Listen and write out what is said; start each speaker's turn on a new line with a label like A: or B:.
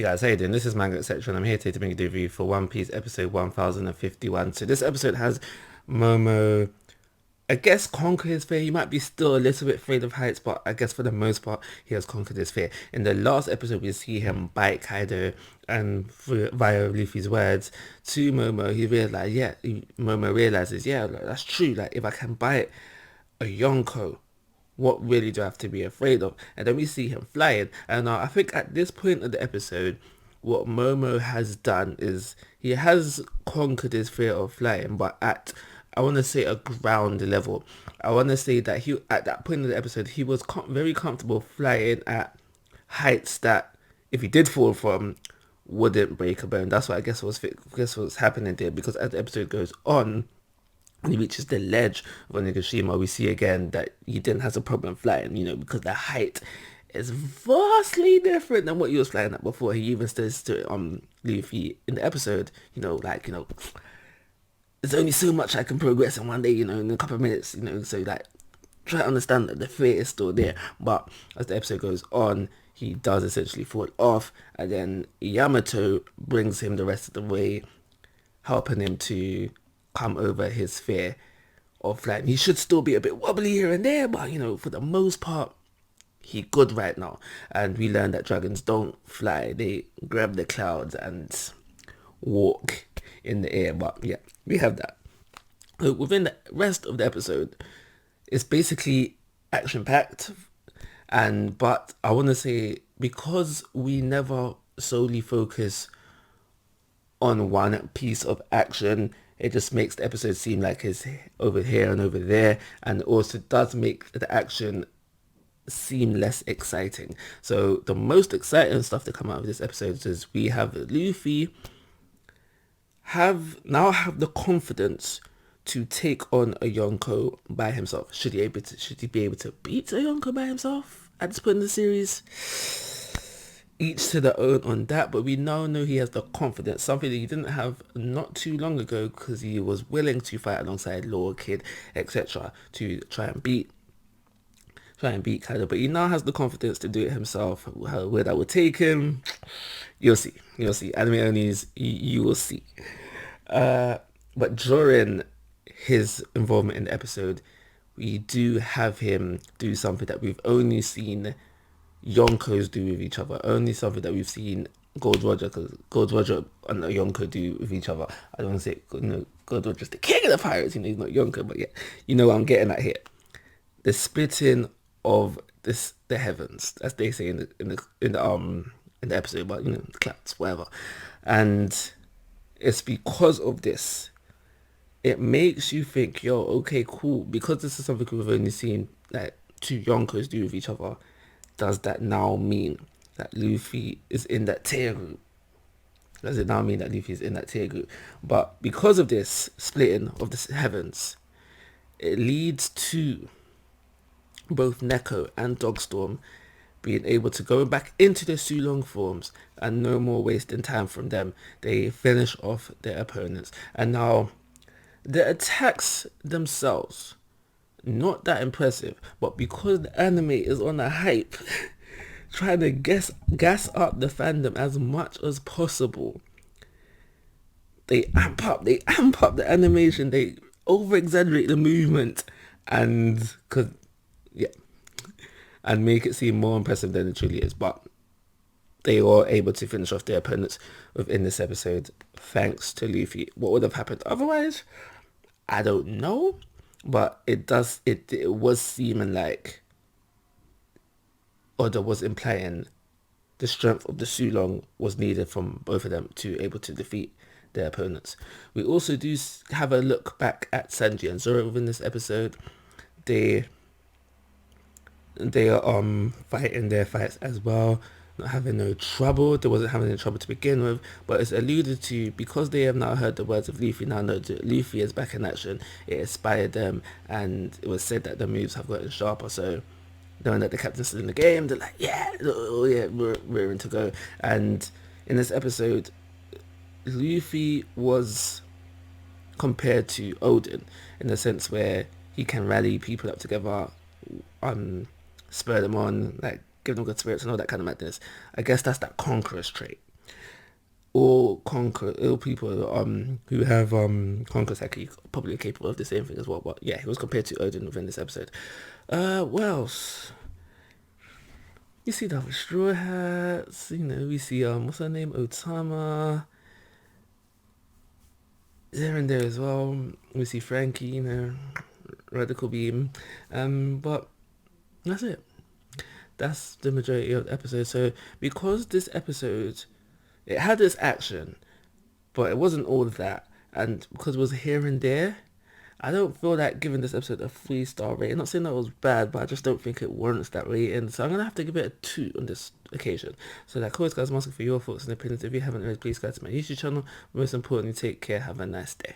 A: guys, how you doing? This is Manga, etc. and I'm here today to make a review for One Piece episode 1051. So this episode has Momo, I guess, conquer his fear. He might be still a little bit afraid of heights, but I guess for the most part, he has conquered his fear. In the last episode, we see him bite Kaido, and via Luffy's words to Momo, Momo realizes, yeah, like, that's true. Like, if I can bite a Yonko, what really do I have to be afraid of? And then we see him flying. And I think at this point of the episode, what Momo has done is he has conquered his fear of flying, but at, I want to say, a ground level. I want to say that he, at that point of the episode, he was very comfortable flying at heights that, if he did fall from, wouldn't break a bone. That's what I guess what's happening there. Because as the episode goes on, when he reaches the ledge of Onigashima, we see again that he didn't have a problem flying, because the height is vastly different than what he was flying at before. He even says to Luffy in the episode, there's only so much I can progress in one day, in a couple of minutes, so like try to understand that the fear is still there. But as the episode goes on, he does essentially fall off, and then Yamato brings him the rest of the way, helping him to come over his fear of flying. He should still be a bit wobbly here and there, but for the most part, he good right now. And we learned that dragons don't fly; they grab the clouds and walk in the air. But yeah, we have that. So within the rest of the episode, it's basically action packed, but I want to say, because we never solely focus on one piece of action, it just makes the episode seem like it's over here and over there, and also does make the action seem less exciting. So the most exciting stuff to come out of this episode is we have Luffy have the confidence to take on a Yonko by himself. Should he be able to beat a Yonko by himself at this point in the series? Each to their own on that, but we now know he has the confidence, something that he didn't have not too long ago, because he was willing to fight alongside Law Kid, etc., to try and beat Kaido. But he now has the confidence to do it himself. Where that would take him, you'll see. Anime onlys, you will see. But during his involvement in the episode, we do have him do something that we've only seen Yonkos do with each other. Only something that we've seen Gold Roger, because Gold Roger and Yonko do with each other. I don't want to say, Gold Roger's the king of the pirates. He's not Yonko, but yeah, what I'm getting at here. The splitting of the heavens, as they say in the episode, but the clouds, whatever. And it's because of this, it makes you think, yo, okay, cool, because this is something we've only seen like two Yonkos do with each other. Does that now mean that Luffy is in that tier group? Does it now mean that Luffy is in that tier group? But because of this splitting of the heavens, it leads to both Neko and Dogstorm being able to go back into the Sulong forms, and no more wasting time from them. They finish off their opponents. And now the attacks themselves, not that impressive, but because the anime is on a hype, trying to gas up the fandom as much as possible, they amp up the animation, they over exaggerate the movement, and make it seem more impressive than it truly is. But they were able to finish off their opponents within this episode, thanks to Luffy. What would have happened otherwise, I don't know. But it was seeming like, Oda was implying, the strength of the Sulong was needed from both of them to able to defeat their opponents. We also do have a look back at Sanji and Zoro within this episode. They are fighting their fights as well, not having no trouble. They wasn't having any trouble to begin with, but it's alluded to, because they have now heard the words of Luffy, now know that Luffy is back in action. It inspired them, and it was said that the moves have gotten sharper. So knowing that the captain's still in the game, they're like, yeah, oh yeah, we're in to go. And in this episode, Luffy was compared to Odin in the sense where he can rally people up together, spur them on, like give them good spirits and all that kind of madness. I guess that's that conqueror's trait. or conquer ill people who have conquered psyche probably capable of the same thing as well. But yeah, he was compared to Odin within this episode. What else? You see the Straw Hats, we see what's her name? Otama. There and there as well. We see Frankie, Radical Beam. But that's it. That's the majority of the episode. So because this episode, it had this action, but it wasn't all of that, and because it was here and there, I don't feel like giving this episode a 3-star rating. Not saying that it was bad, but I just don't think it warrants that rating. So I'm gonna have to give it a 2 on this occasion. So like always, guys, I'm asking for your thoughts and opinions. If you haven't already, please go to my YouTube channel. Most importantly, take care. Have a nice day.